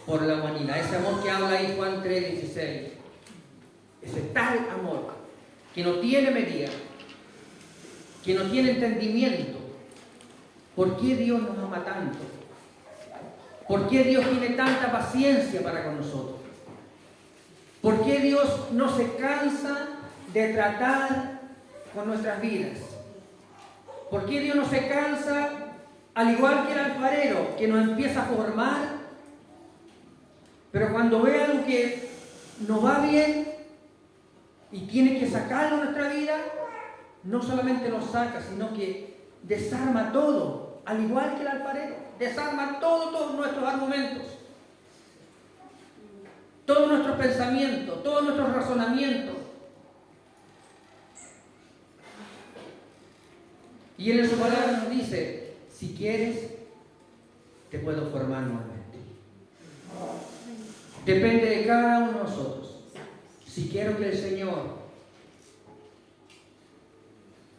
por la humanidad. Ese amor que habla ahí Juan 3:16. Ese tal amor que no tiene medida, que no tiene entendimiento. ¿Por qué Dios nos ama tanto? ¿Por qué Dios tiene tanta paciencia para con nosotros? ¿Por qué Dios no se cansa de tratar con nuestras vidas? ¿Por qué Dios no se cansa, al igual que el alfarero, que nos empieza a formar, pero cuando ve algo que no va bien y tiene que sacarlo de nuestra vida, no solamente lo saca, sino que desarma todo, al igual que el alfarero, desarma todos nuestros argumentos, todos nuestros pensamientos, todos nuestros razonamientos. Y Él en su palabra nos dice, si quieres, te puedo formar nuevamente. Depende de cada uno de nosotros. Si quiero que el Señor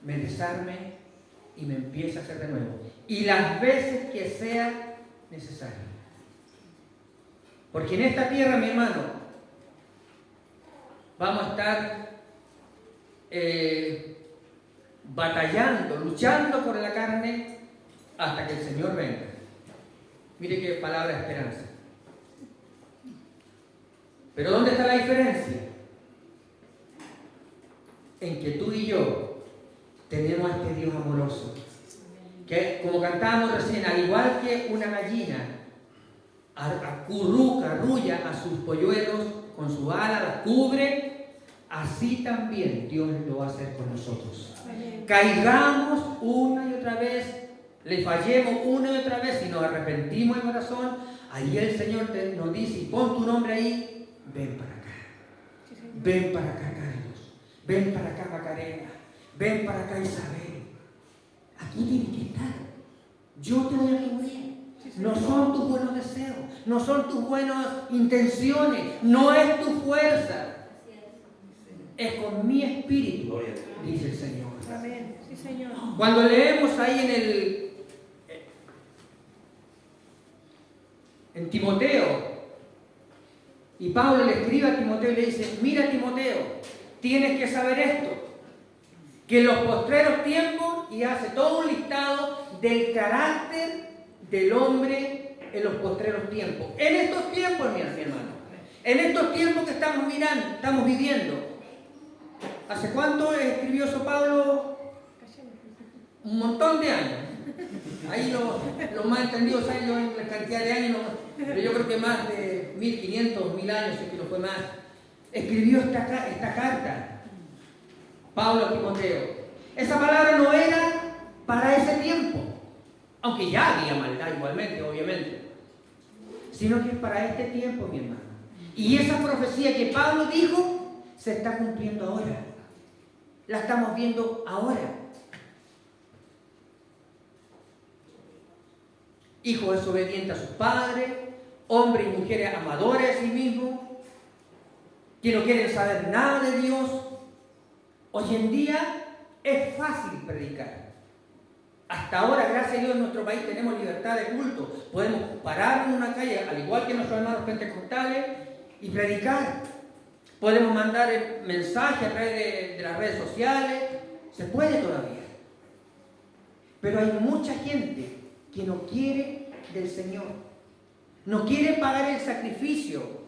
me desarme y me empiece a hacer de nuevo. Y las veces que sea necesario. Porque en esta tierra, mi hermano, vamos a estar batallando, luchando por la carne hasta que el Señor venga. Mire qué palabra de esperanza. Pero ¿dónde está la diferencia? En que tú y yo tenemos a este Dios amoroso, que como cantábamos recién, al igual que una gallina acurruca, arrulla a sus polluelos con su ala, los cubre, así también Dios lo va a hacer con nosotros. Amén. Caigamos una y otra vez, le fallemos una y otra vez, si nos arrepentimos de corazón, ahí el Señor nos dice, y pon tu nombre ahí, ven para acá. Sí, ven para acá, Carlos. Ven para acá, Macarena. Ven para acá, Isabel. Aquí tienes que estar. Yo te voy a cubrir. No son tus buenos deseos, no son tus buenas intenciones, no es tu fuerza. Es con mi espíritu, dice el Señor. Amén. Sí, Señor. Cuando leemos ahí en Timoteo, y Pablo le escribe a Timoteo y le dice, mira Timoteo, tienes que saber esto, que en los postreros tiempos, y hace todo un listado del carácter del hombre en los postreros tiempos. En estos tiempos, mi hermano, en estos tiempos que estamos mirando, estamos viviendo. ¿Hace cuánto escribió eso Pablo? Un montón de años. Ahí los más entendidos saben yo en la cantidad de años, pero yo creo que más de 1500, 1000 años, si es que no fue más. Escribió esta carta, Pablo a Timoteo. Esa palabra no era para ese tiempo, aunque ya había maldad igualmente, obviamente, sino que es para este tiempo, mi hermano. Y esa profecía que Pablo dijo se está cumpliendo ahora. La estamos viendo ahora. Hijos desobedientes a sus padres, hombres y mujeres amadores a sí mismos, que no quieren saber nada de Dios. Hoy en día es fácil predicar. Hasta ahora, gracias a Dios, en nuestro país tenemos libertad de culto. Podemos parar en una calle, al igual que nuestros hermanos pentecostales, y predicar. Podemos mandar el mensaje a través de las redes sociales. Se puede todavía. Pero hay mucha gente que no quiere del Señor. No quiere pagar el sacrificio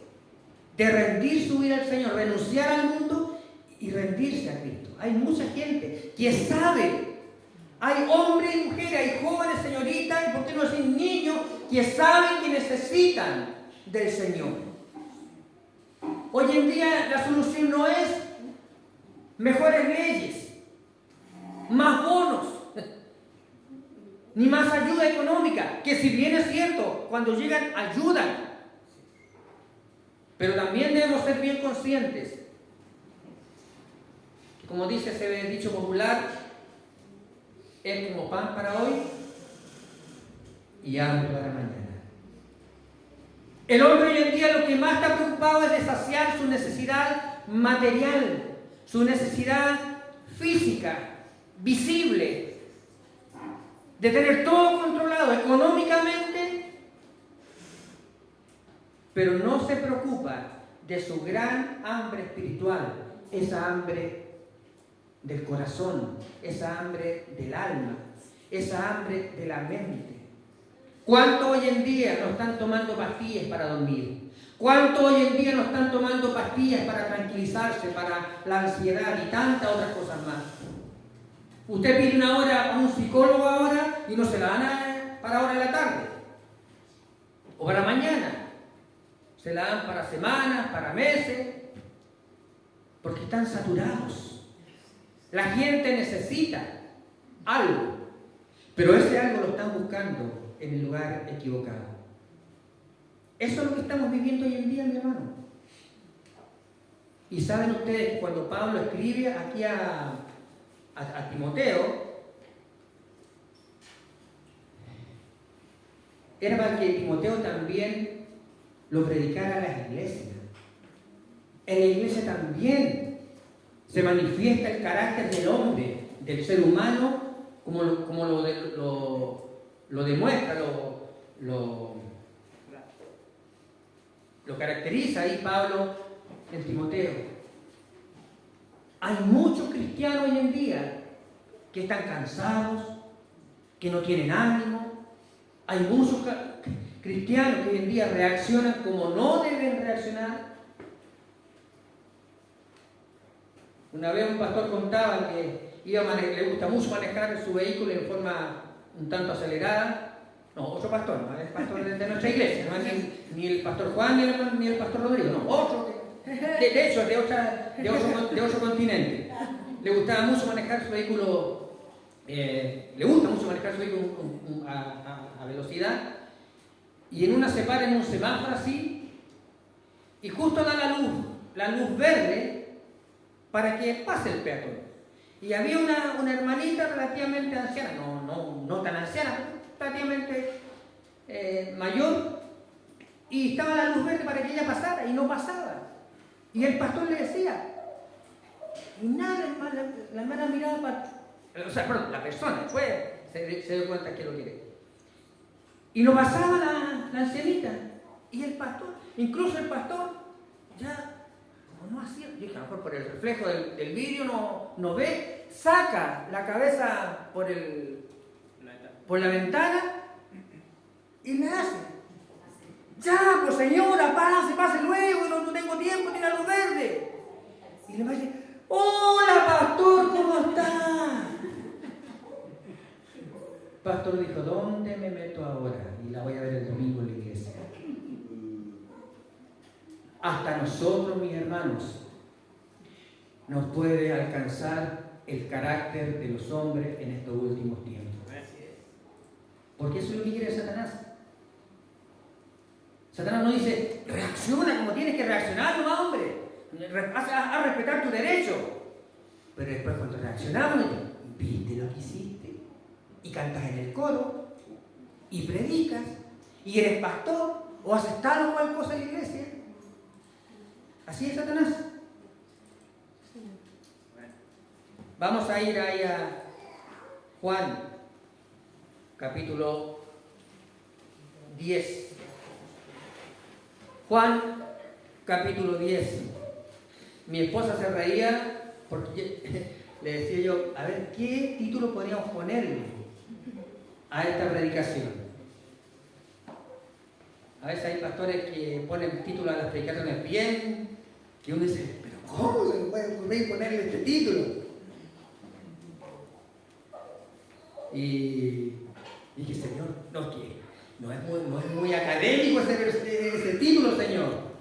de rendir su vida al Señor, renunciar al mundo y rendirse a Cristo. Hay mucha gente que sabe. Hay hombres y mujeres, hay jóvenes, señoritas, y por qué no decir niños, que saben que necesitan del Señor. Hoy en día la solución no es mejores leyes, más bonos, ni más ayuda económica, que si bien es cierto, cuando llegan ayudan. Pero también debemos ser bien conscientes, como dice ese dicho popular, es como pan para hoy y hambre para mañana. El hombre hoy en día lo que más está preocupado es de saciar su necesidad material, su necesidad física, visible, de tener todo controlado económicamente, pero no se preocupa de su gran hambre espiritual, esa hambre del corazón, esa hambre del alma, esa hambre de la mente. ¿Cuánto hoy en día no están tomando pastillas para dormir? ¿Cuánto hoy en día no están tomando pastillas para tranquilizarse, para la ansiedad y tantas otras cosas más? Usted pide una hora a un psicólogo ahora y no se la dan para ahora en la tarde o para mañana. Se la dan para semanas, para meses, porque están saturados. La gente necesita algo, pero ese algo lo están buscando en el lugar equivocado. Eso es lo que estamos viviendo hoy en día, mi hermano. Y saben ustedes que cuando Pablo escribe aquí a Timoteo, era para que Timoteo también lo predicara a las iglesias. En la iglesia también se manifiesta el carácter del hombre, del ser humano, como lo demuestra, lo caracteriza ahí Pablo en Timoteo. Hay muchos cristianos hoy en día que están cansados, que no tienen ánimo. Hay muchos cristianos que hoy en día reaccionan como no deben reaccionar. Una vez un pastor contaba que le gusta mucho manejar su vehículo en forma un tanto acelerada. No, otro pastor, no es el pastor de nuestra iglesia, no es ni el pastor Juan ni el pastor Rodrigo, no, otro, de hecho, de otro continente. Le gustaba mucho manejar su vehículo, le gusta mucho manejar su vehículo a velocidad, y en una se para en un semáforo así, y justo da la luz verde para que pase el peatón. Y había una hermanita relativamente anciana, no tan anciana, relativamente mayor, y estaba la luz verde para que ella pasara, y no pasaba. Y el pastor le decía, y nada, la hermana miraba la persona, se dio cuenta que lo quiere. Y no pasaba la ancianita, y el pastor, incluso el pastor, ya, como no hacía, yo dije, a lo mejor por el reflejo del vidrio no ve, saca la cabeza por la ventana y me hace, ya, pues señora, pase luego, no tengo tiempo, tiene la luz verde. Y le va a decir, hola pastor, ¿cómo está? Pastor dijo, ¿dónde me meto ahora? Y la voy a ver el domingo en la iglesia. Hasta nosotros, mis hermanos, nos puede alcanzar el carácter de los hombres en estos últimos tiempos. Porque eso es lo que quiere Satanás. Satanás nos dice, reacciona como tienes que reaccionar, no, hombre. Haz a respetar tu derecho. Pero después cuando reaccionamos, viste lo que hiciste. Y cantas en el coro. Y predicas. Y eres pastor. O haces tal o cual cosa en la iglesia. Así es Satanás. Vamos a ir ahí a Juan, capítulo 10. Juan, capítulo 10. Mi esposa se reía porque le decía yo, a ver, ¿qué título podríamos ponerle a esta predicación? A veces hay pastores que ponen título a las predicaciones bien, que uno dice, pero ¿cómo se le puede ocurrir ponerle este título? Y dije, Señor, no es muy académico ese título, Señor.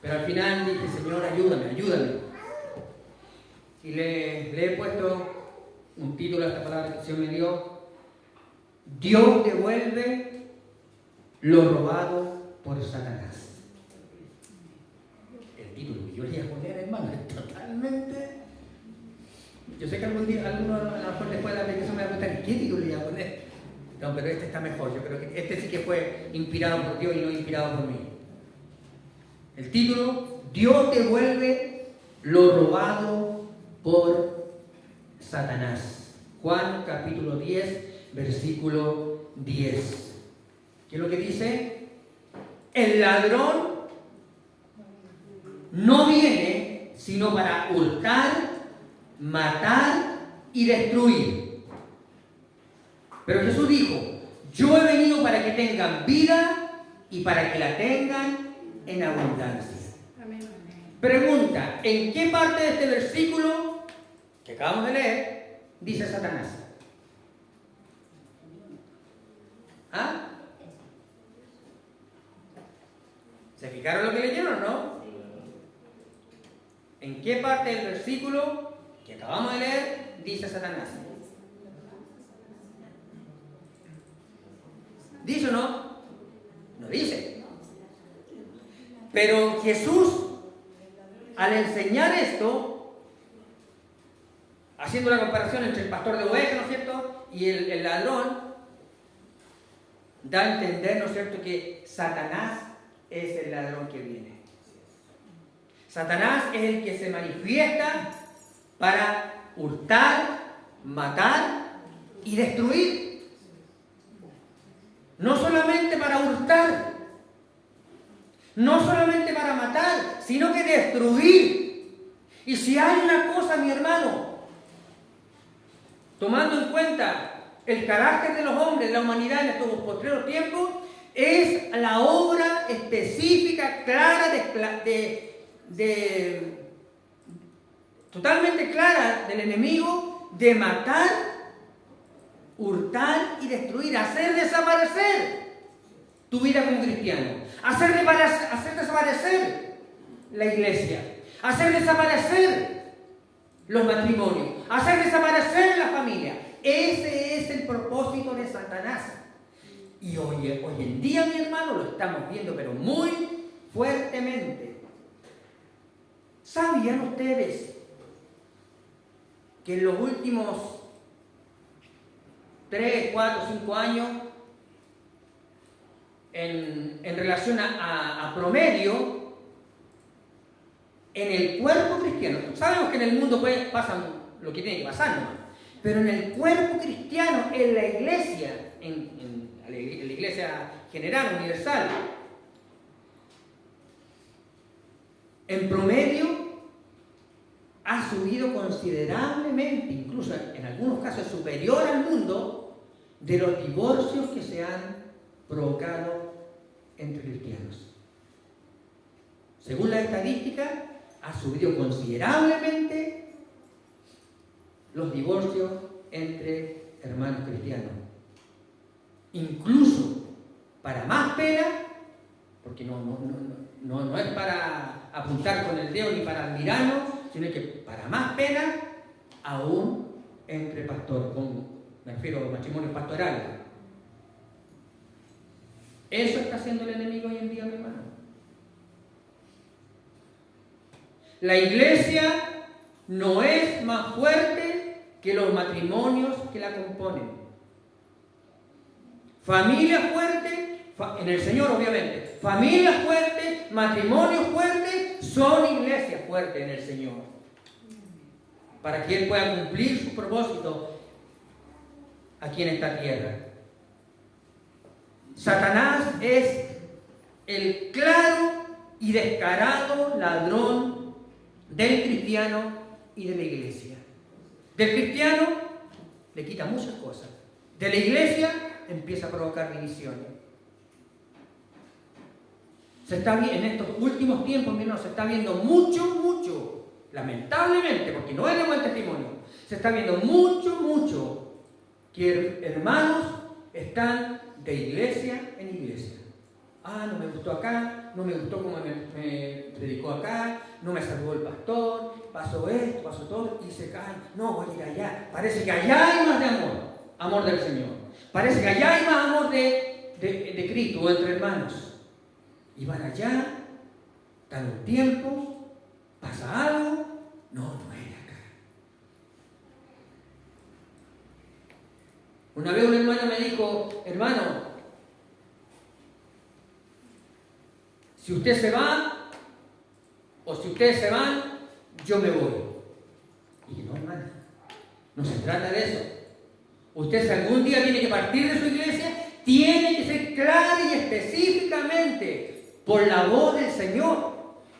Pero al final dije, Señor, ayúdame. Y le he puesto un título a esta palabra que el Señor me dio. Dios devuelve lo robado por Satanás. El título que yo le iba a poner, hermano, es totalmente... Yo sé que algún día, alguno a lo mejor después de la predicación me va a preguntar, ¿qué título le iba a poner? No, pero este está mejor. Yo creo que este sí que fue inspirado por Dios y no inspirado por mí. El título, Dios devuelve lo robado por Satanás. Juan capítulo 10, versículo 10. ¿Qué es lo que dice? El ladrón no viene sino para hurtar, matar y destruir. Pero Jesús dijo, yo he venido para que tengan vida y para que la tengan en abundancia. Pregunta, ¿en qué parte de este versículo que acabamos de leer dice Satanás? ¿Ah? ¿Se fijaron lo que leyeron o no? ¿En qué parte del versículo que acabamos de leer dice Satanás? ¿Dice o no? No dice. Pero Jesús, al enseñar esto, haciendo la comparación entre el pastor de ovejas, ¿no es cierto?, y el ladrón, da a entender, ¿no es cierto?, que Satanás es el ladrón que viene. Satanás es el que se manifiesta para hurtar, matar y destruir. No solamente para hurtar, no solamente para matar, sino que destruir. Y si hay una cosa, mi hermano, tomando en cuenta el carácter de los hombres, de la humanidad en estos postreros tiempos, es la obra específica, clara, totalmente clara del enemigo de matar, hurtar y destruir, hacer desaparecer tu vida como cristiano, hacer desaparecer la iglesia, hacer desaparecer los matrimonios, hacer desaparecer la familia. Ese es el propósito de Satanás. Y hoy en día, mi hermano, lo estamos viendo, pero muy fuertemente. ¿Sabían ustedes que en los últimos 3, 4, 5 años, en relación a promedio, en el cuerpo cristiano, sabemos que en el mundo pasa lo que tiene que pasar, ¿no? Pero en el cuerpo cristiano, en la iglesia, en la iglesia general, universal, en promedio ha subido considerablemente, incluso en algunos casos superior al mundo, de los divorcios que se han provocado entre cristianos. Según la estadística, ha subido considerablemente los divorcios entre hermanos cristianos. Incluso, para más pena, porque no es para apuntar con el dedo ni para admirarnos, sino que para más pena, aún entre pastores, me refiero a matrimonios pastorales. Eso está haciendo el enemigo hoy en día, mi hermano. La iglesia no es más fuerte que los matrimonios que la componen. Familia fuerte, en el Señor obviamente, familia fuerte, matrimonios fuertes, son iglesias fuertes en el Señor. Para que Él pueda cumplir su propósito aquí en esta tierra. Satanás es el claro y descarado ladrón del cristiano y de la iglesia. Del cristiano le quita muchas cosas. De la iglesia empieza a provocar divisiones. En estos últimos tiempos, mi hermano, se está viendo mucho, lamentablemente, porque no es de buen testimonio, se está viendo mucho que hermanos están de iglesia en iglesia. No me gustó acá, no me gustó cómo me predicó acá, no me saludó el pastor, pasó esto, pasó todo, y se caen. No, voy a ir allá. Parece que allá hay más de amor del Señor. Parece que allá hay más amor de Cristo o entre hermanos. Y van allá, dan un tiempo, pasa algo, no es acá. Una vez un hermano me dijo, hermano, si usted se va, o si ustedes se van, yo me voy. Y dije, no, hermano, no se trata de eso. Usted, si algún día tiene que partir de su iglesia, tiene que ser claro y específicamente por la voz del Señor,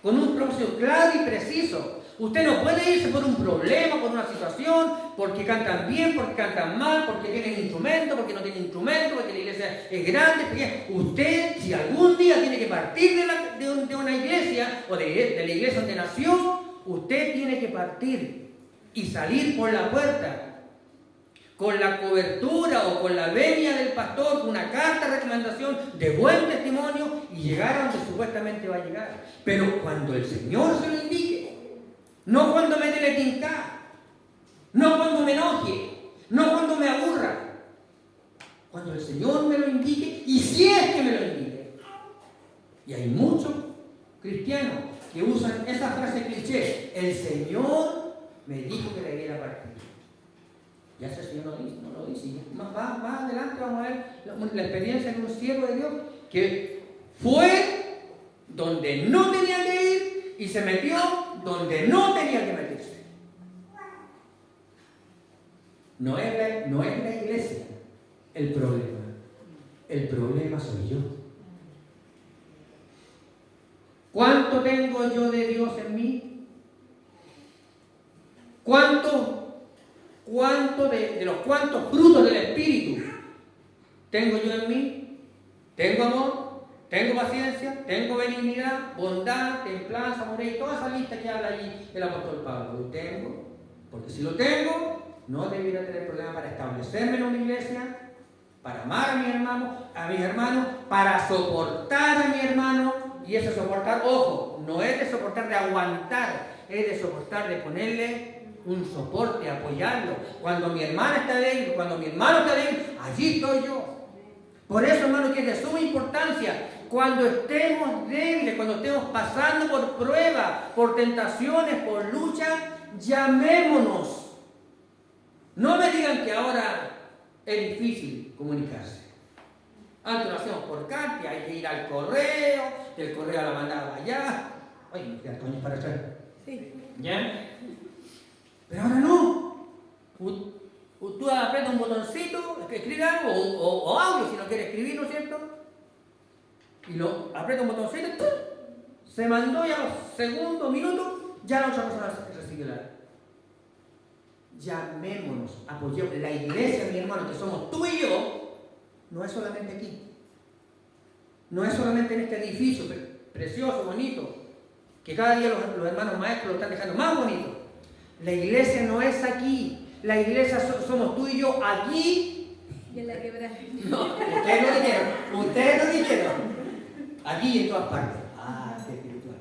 con un propósito claro y preciso. Usted no puede irse por un problema, por una situación, porque cantan bien, porque cantan mal, porque tienen instrumento, porque no tienen instrumento, porque la iglesia es grande. Porque usted, si algún día tiene que partir de una iglesia o de la iglesia donde nació, usted tiene que partir y salir por la puerta con la cobertura o con la venia del pastor, con una carta de recomendación de buen testimonio y llegar a donde supuestamente va a llegar. Pero cuando el Señor se lo indique, no cuando me dé tinta, no cuando me enoje, no cuando me aburra, cuando el Señor me lo indique, y si es que me lo indique. Y hay muchos cristianos que usan esa frase cliché: el Señor me dijo que debiera partir. Ya ese Señor no lo dice. Más adelante vamos a ver la experiencia de un siervo de Dios que fue donde no tenía que ir y se metió donde no tenía que meterse. No es la iglesia el problema. El problema soy yo. ¿Cuánto tengo yo de Dios en mí? ¿Cuánto de los cuantos frutos del Espíritu tengo yo en mí? Tengo amor, tengo paciencia, tengo benignidad, bondad, templanza, amor, y toda esa lista que habla allí el apóstol Pablo. ¿Lo tengo? Porque si lo tengo, no debería tener problema para establecerme en una iglesia, para amar a mis hermanos, para soportar a mi hermano. Y ese soportar, ojo, no es de soportar de aguantar, es de soportar de ponerle un soporte, apoyarlo. Cuando mi hermana está débil, cuando mi hermano está débil, allí estoy yo. Por eso, hermano, que es de suma importancia, cuando estemos débiles, cuando estemos pasando por pruebas, por tentaciones, por lucha, llamémonos. No me digan que ahora es difícil comunicarse. Antes lo hacíamos por carta, hay que ir al correo, del correo a la mandaba allá. Oye, me queda Toño para atrás. Sí. ¿Ya? Pero ahora no. Tú aprietas un botoncito, escribe algo, o audio si no quieres escribir, ¿no es cierto? Y lo aprieta un botoncito, ¡pum! Se mandó ya los segundos, minutos, ya la otra persona recibe la. Llamémonos, apoyemos. La iglesia, mi hermano, que somos tú y yo, no es solamente aquí. No es solamente en este edificio precioso, bonito, que cada día los hermanos maestros lo están dejando más bonito. La iglesia no es aquí. La iglesia somos tú y yo aquí. Y en la quebrada. No, ustedes lo dijeron. Aquí y en todas partes. Ah, qué espiritual.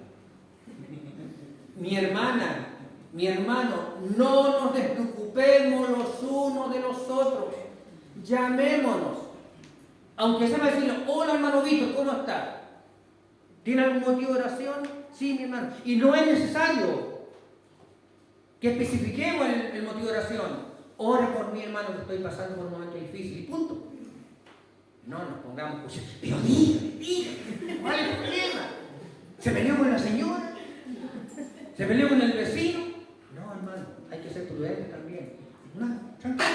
Mi hermana, mi hermano, no nos despreocupemos los unos de los otros. Llamémonos. Aunque se me decirlo, hola hermano Víctor, ¿cómo está? ¿Tiene algún motivo de oración? Sí, mi hermano. Y no es necesario que especifiquemos el motivo de oración. Ore por mi hermano, que estoy pasando por un momento difícil y punto. No nos pongamos, pero dígame, ¿cuál es el problema? ¿Se peleó con la señora? ¿Se peleó con el vecino? No, hermano, hay que ser prudentes también. No, tranquilo,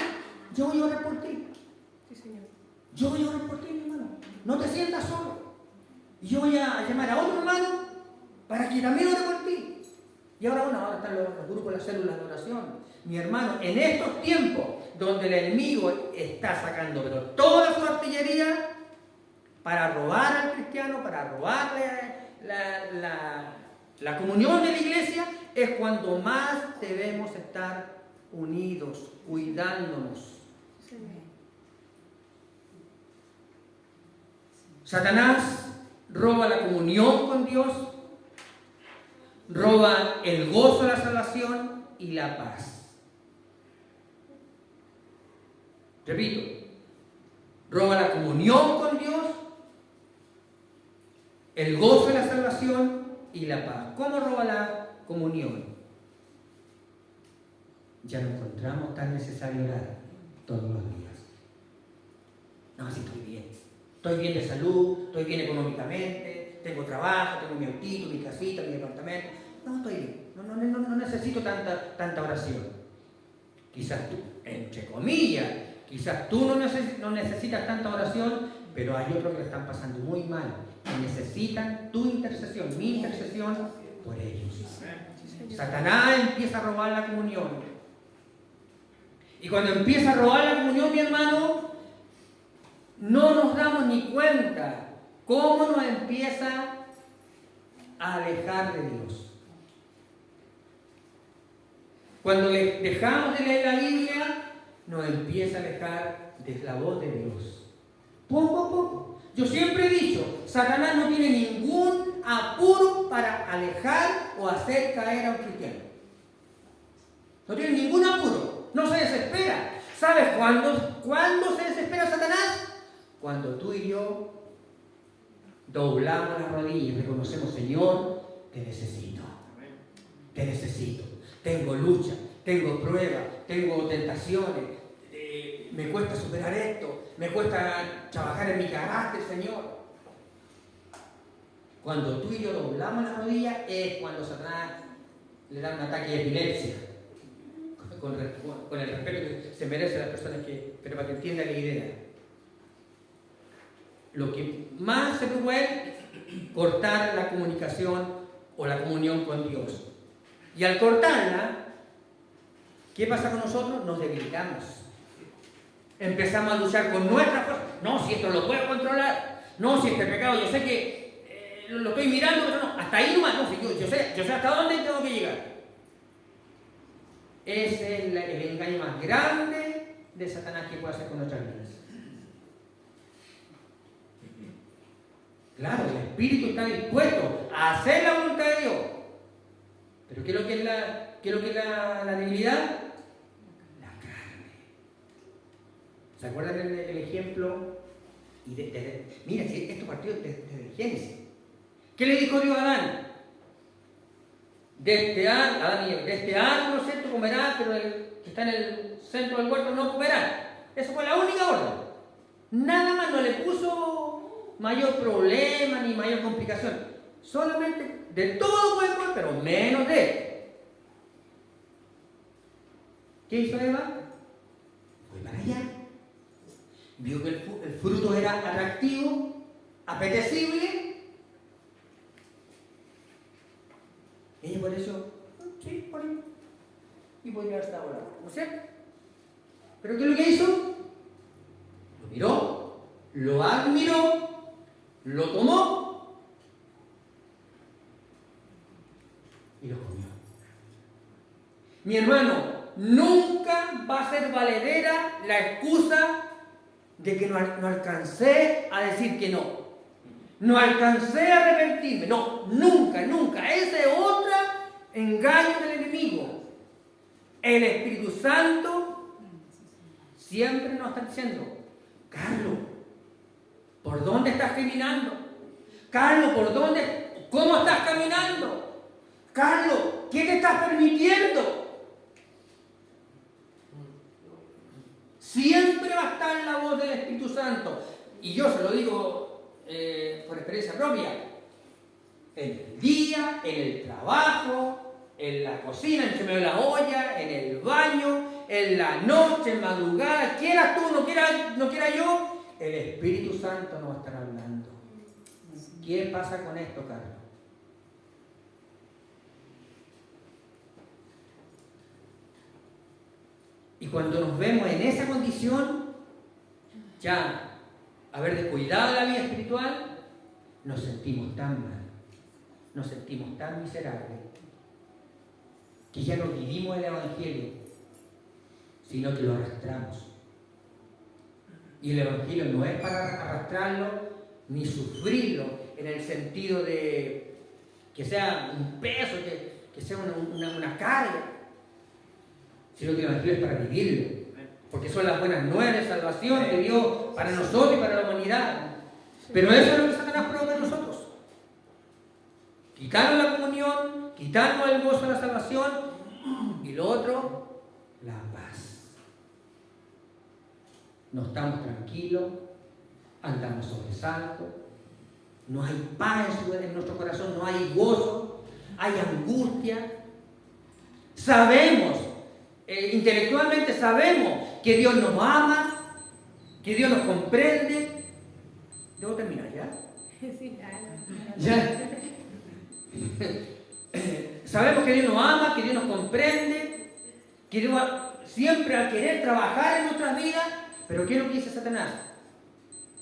yo voy a orar por ti. Sí, Señor. Yo voy a orar por ti, mi hermano. No te sientas solo. Y yo voy a llamar a otro hermano para que también ore por ti. Y ahora están los grupos, las células de oración. Mi hermano, en estos tiempos donde el enemigo está sacando pero toda su artillería para robar al cristiano, para robarle la comunión de la iglesia, es cuando más debemos estar unidos, cuidándonos. Satanás roba la comunión con Dios, roba el gozo de la salvación y la paz. Repito, roba la comunión con Dios, el gozo de la salvación y la paz. ¿Cómo roba la comunión? Ya no encontramos tan necesario orar todos los días. No, sí, estoy bien de salud, estoy bien económicamente, tengo trabajo, tengo mi autito, mi casita, mi departamento. No, estoy bien, no necesito tanta oración. Quizás tú, entre comillas, quizás tú no necesitas tanta oración, pero hay otros que la están pasando muy mal que necesitan tu intercesión, mi intercesión por ellos. Satanás empieza a robar la comunión. Y cuando empieza a robar la comunión, mi hermano, no nos damos ni cuenta cómo nos empieza a alejar de Dios. Cuando dejamos de leer la Biblia, nos empieza a alejar de la voz de Dios. Poco a poco. Yo siempre he dicho, Satanás no tiene ningún apuro para alejar o hacer caer a un cristiano. No tiene ningún apuro. No se desespera. ¿Sabes cuándo se desespera Satanás? Cuando tú y yo doblamos las rodillas y reconocemos, Señor, te necesito. Te necesito. Tengo lucha, tengo pruebas, tengo tentaciones, me cuesta superar esto, me cuesta trabajar en mi carácter, Señor. Cuando tú y yo doblamos las rodillas es cuando Satanás le da un ataque de epilepsia, con el respeto que se merecen las personas pero para que entiendan la idea. Lo que más se preocupa es cortar la comunicación o la comunión con Dios. Y al cortarla, ¿qué pasa con nosotros? Nos debilitamos. Empezamos a luchar con nuestra fuerza. No, si esto lo puedo controlar. No, si este pecado, yo sé que lo estoy mirando, pero no, hasta ahí nomás. No, si yo sé hasta dónde tengo que llegar. Ese es el engaño más grande de Satanás que puede hacer con nuestras vidas. Claro, el espíritu está dispuesto a hacer la voluntad de Dios. Pero ¿qué es lo que es la debilidad? La carne. ¿Se acuerdan el ejemplo? Mira, si esto partió desde el Génesis. ¿Qué le dijo Dios a Adán? De este árbol, ¿cierto? Comerás, pero el que está en el centro del huerto no comerás. Esa fue la única orden. Nada más, no le puso mayor problema ni mayor complicación. Solamente de todo puede comer, pero menos de él. ¿Qué hizo Eva? Fue para allá. Vio que el fruto era atractivo, apetecible. Ella por eso, sí, por ahí. Y podría estar ahora, ¿no es cierto? ¿Pero qué es lo que hizo? Lo miró, lo admiró, lo tomó y lo comió. Mi hermano, nunca va a ser valedera la excusa de que no alcancé a decir que no. No alcancé a arrepentirme. No, nunca. Ese es otro engaño del enemigo. El Espíritu Santo siempre nos está diciendo: Carlos, ¿por dónde estás caminando? Carlos, ¿cómo estás caminando? Carlos, ¿qué te estás permitiendo? Siempre va a estar la voz del Espíritu Santo. Y yo se lo digo por experiencia propia. En el día, en el trabajo, en la cocina, en el medio de la olla, en el baño, en la noche, en madrugada, quieras tú, no quiera yo, el Espíritu Santo nos va a estar hablando. ¿Qué pasa con esto, Carlos? Y cuando nos vemos en esa condición, ya haber descuidado la vida espiritual, nos sentimos tan mal, nos sentimos tan miserables, que ya no vivimos el Evangelio, sino que lo arrastramos. Y el Evangelio no es para arrastrarlo ni sufrirlo en el sentido de que sea un peso, que sea una carga, sino que el Evangelio es para vivirlo, porque son las buenas nuevas de salvación de Dios para nosotros y para la humanidad. Pero eso es lo que Satanás provoca en nosotros: quitarnos la comunión, quitarnos el gozo de la salvación, y lo otro, la paz. No estamos tranquilos, andamos sobresaltos, no hay paz en nuestro corazón, no hay gozo, hay angustia. Sabemos, intelectualmente sabemos que Dios nos ama, que Dios nos comprende. ¿Debo terminar ya? ¿Ya? Sabemos que Dios nos ama, que Dios nos comprende, que Dios siempre al querer trabajar en nuestras vidas, pero ¿qué es lo que dice Satanás?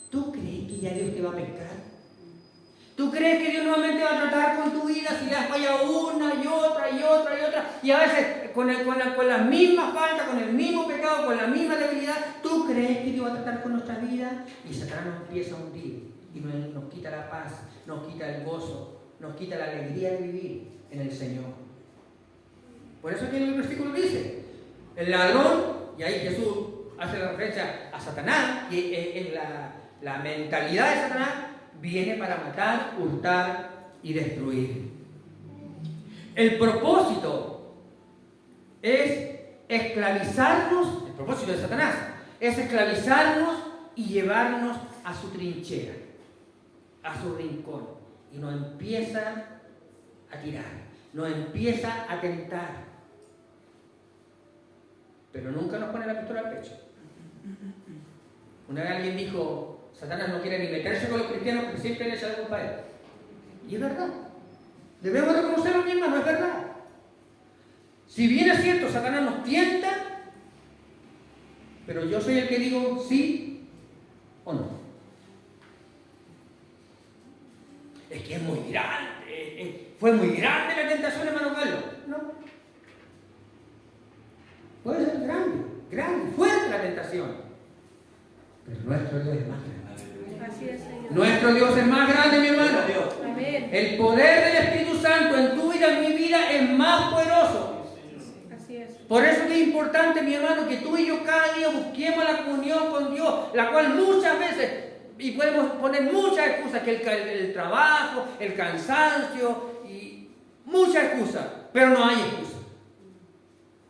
¿Tú crees que ya Dios te va a pescar? ¿Tú crees que Dios nuevamente va a tratar con tu vida si le has fallado una y otra y otra y otra? Y a veces con la misma falta, con el mismo pecado, con la misma debilidad, ¿tú crees que Dios va a tratar con nuestra vida? Y Satanás nos empieza a hundir y nos quita la paz, nos quita el gozo, nos quita la alegría de vivir en el Señor. Por eso aquí en el versículo dice, el ladrón, y ahí Jesús hace la referencia a Satanás, que es la mentalidad de Satanás, viene para matar, hurtar y destruir. El propósito es esclavizarnos, el propósito de Satanás es esclavizarnos y llevarnos a su trinchera, a su rincón, y nos empieza a tirar, nos empieza a tentar, pero nunca nos pone la pistola al pecho. Una vez alguien dijo, Satanás no quiere ni meterse con los cristianos porque siempre le echa la culpa a él. Y es verdad. Debemos reconocerlo, mi hermano, es verdad. Si bien es cierto, Satanás nos tienta, pero yo soy el que digo sí o no. Es que es muy grande, fue muy grande la tentación, hermano Carlos. No. Puede ser grande, fuerte la tentación. Pero nuestro Dios es más grande. Así es, Señor. Nuestro Dios es más grande, mi hermano. Amén. El poder del Espíritu Santo en tu vida, en mi vida, es más poderoso. Así es. Por eso que es importante, mi hermano, que tú y yo cada día busquemos la comunión con Dios, la cual muchas veces, y podemos poner muchas excusas, que el trabajo, el cansancio, y muchas excusas, pero no hay excusa.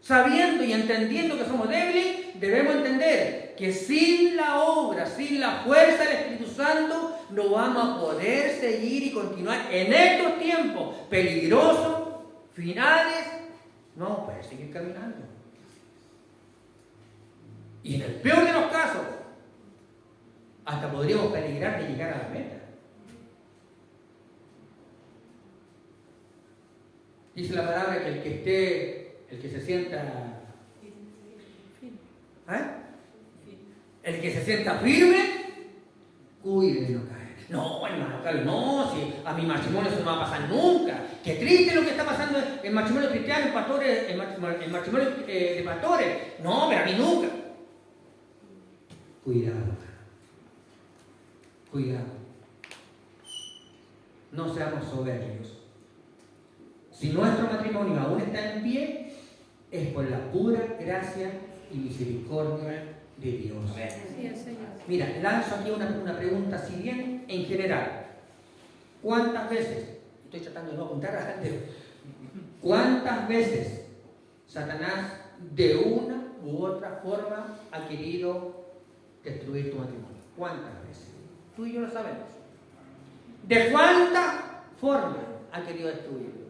Sabiendo y entendiendo que somos débiles, debemos entender que sin la obra, sin la fuerza del Espíritu Santo, no vamos a poder seguir y continuar en estos tiempos peligrosos, finales, no vamos a poder seguir caminando. Y en el peor de los casos, hasta podríamos peligrar de llegar a la meta. Dice la palabra que el que se sienta, el que se sienta firme, cuide de no caer. No, hermano Carlos, no, si a mi matrimonio eso no va a pasar nunca. Qué triste lo que está pasando en matrimonio cristiano, en pastores, en matrimonio de pastores. No, pero a mí nunca. Cuidado. No seamos soberbios. Si nuestro matrimonio aún está en pie, es por la pura gracia y misericordia de Dios. Así es, Señor. Mira, lanzo aquí una pregunta, si bien en general, ¿cuántas veces, estoy tratando de no apuntar a gente, cuántas veces Satanás de una u otra forma ha querido destruir tu matrimonio? ¿Cuántas veces? Tú y yo lo sabemos. ¿De cuántas formas ha querido destruirlo?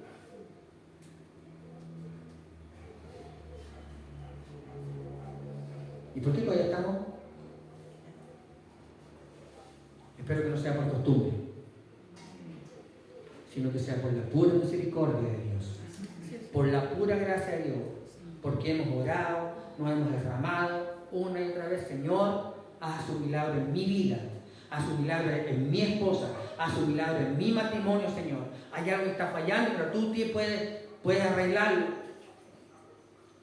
¿Y por qué todavía estamos? Espero que no sea por costumbre, sino que sea por la pura misericordia de Dios, por la pura gracia de Dios, porque hemos orado, nos hemos derramado una y otra vez. Señor, haz un milagro en mi vida, haz un milagro en mi esposa, haz un milagro en mi matrimonio, Señor. Hay algo que está fallando, pero tú puedes arreglarlo.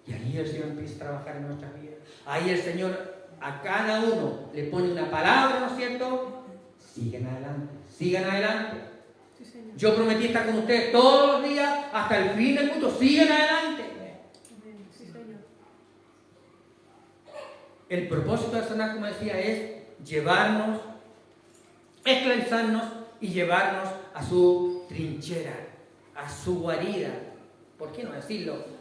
Y ahí el Señor empieza a trabajar en nuestras vidas. Ahí el Señor a cada uno le pone una palabra, ¿no es cierto? Sigan adelante. Sí, Señor. Yo prometí estar con ustedes todos los días hasta el fin del mundo. Sigan adelante. Sí, Señor. El propósito de Satanás, como decía, es llevarnos, esclavizarnos y llevarnos a su trinchera, a su guarida. ¿Por qué no decirlo?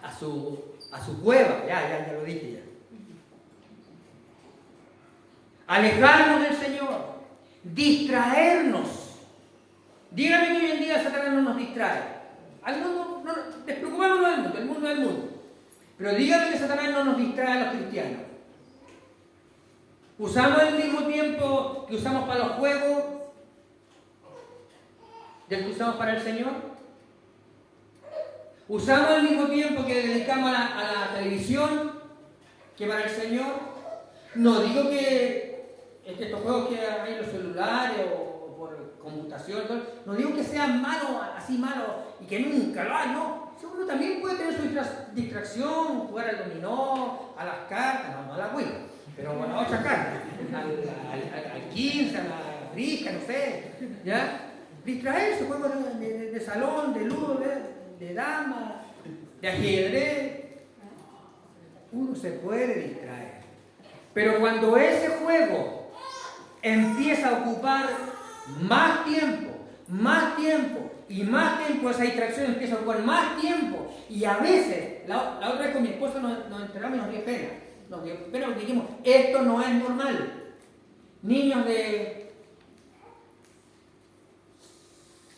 A su cueva. Ya lo dije ya. Alejarnos del Señor, distraernos. Dígame que hoy en día Satanás no nos distrae. Al mundo, despreocupémonos del mundo, el mundo es el mundo. Pero dígame que Satanás no nos distrae a los cristianos. ¿Usamos el mismo tiempo que usamos para los juegos del que usamos para el Señor? ¿Usamos el mismo tiempo que dedicamos a la televisión que para el Señor? No digo que estos juegos que hay en los celulares o por conmutación, no digo que sean malos, así malos, y que nunca lo hagan, no. Uno también puede tener su distracción, jugar al dominó, a las cartas, no a la Wii, pero a las otras cartas, al 15, a la brisca, no sé, ¿ya? Distraerse, juegos de salón, de ludo, de dama, de ajedrez. Uno se puede distraer. Pero cuando ese juego empieza a ocupar más tiempo, y más tiempo, esa distracción empieza a ocupar más tiempo, y a veces, la otra vez con mi esposa nos enteramos y nos dio pena. Pero dijimos, esto no es normal. Niños de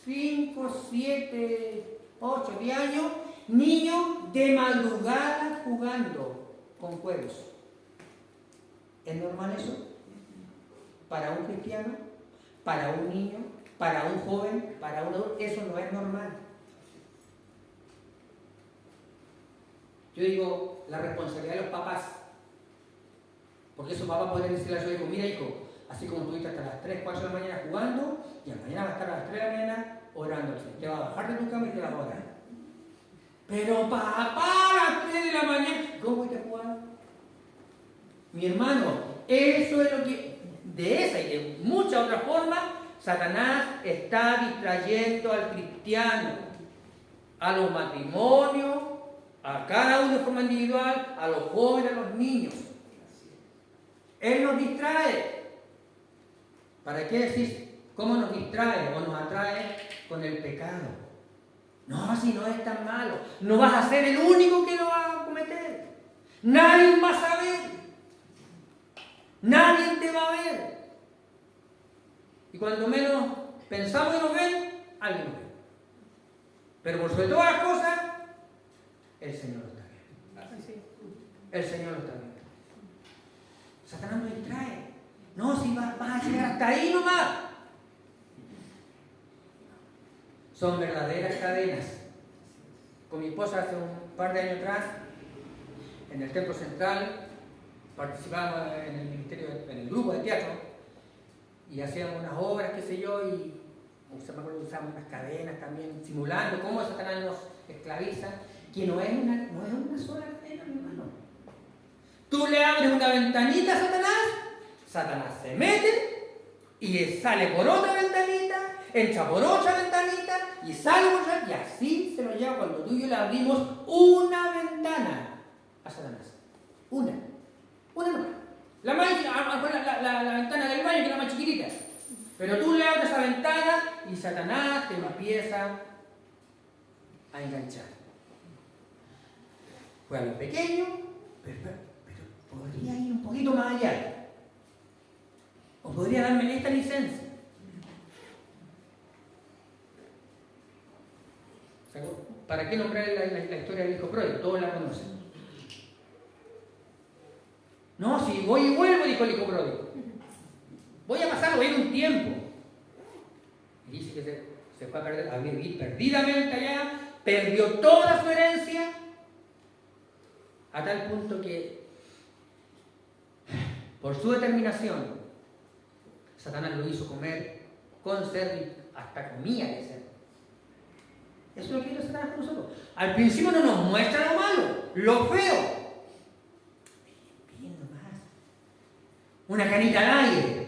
5, 7, 8, 10 años, niños de madrugada jugando con juegos. ¿Es normal eso? Para un cristiano, para un niño, para un joven, para un adulto, eso no es normal. Yo digo, la responsabilidad de los papás, porque esos papás pueden decirle a su hijo, mira hijo, así como estuviste hasta las 3, 4 de la mañana jugando, y mañana va a estar a las 3 de la mañana orando. Te va a bajar de tu cama y te va a orar. Pero papá, a las 3 de la mañana, ¿cómo voy a jugar? Mi hermano, eso es lo que, de esa y de muchas otras formas, Satanás está distrayendo al cristiano, a los matrimonios, a cada uno de forma individual, a los jóvenes, a los niños. Él nos distrae. ¿Para qué decir cómo nos distrae o nos atrae? Con el pecado. No, si no es tan malo. No vas a ser el único que lo va a cometer. Nadie va a saber. Nadie te va a ver. Y cuando menos pensamos que nos ven, alguien nos ve. Pero por sobre todas las cosas, el Señor lo está viendo. El Señor lo está viendo. Satanás nos distrae. No, si vas a llegar hasta ahí nomás. Son verdaderas cadenas. Con mi esposa hace un par de años atrás, en el Templo Central, participábamos en el ministerio, en el grupo de teatro, y hacíamos unas obras, qué sé yo, y usábamos unas cadenas también, simulando cómo Satanás nos esclaviza, que no es una sola cadena, mi hermano. Tú le abres una ventanita a Satanás, Satanás se mete y sale por otra ventanita, entra por otra ventanita y sale por otra, y así se lo lleva cuando tú y yo le abrimos una ventana a Satanás. Una nomás. La ventana del baño, que es la más chiquitita. Pero tú le abres esa ventana y Satanás te empieza a enganchar. Fue a lo pequeño, pero podría ir un poquito más allá. O podría darme esta licencia. ¿Para qué nombrar la historia del hijo pródigo? Todos la conocen. No, si voy y vuelvo, dijo el hijo pródigo. Voy a pasar, voy a ir un tiempo. Y dice que se fue a vivir perdidamente allá, perdió toda su herencia, a tal punto que, por su determinación, Satanás lo hizo comer con cerdo, hasta comía de cerdo. Eso es lo que hizo Satanás con nosotros. Al principio no nos muestra lo malo, lo feo. Bien nomás. Una canita al aire.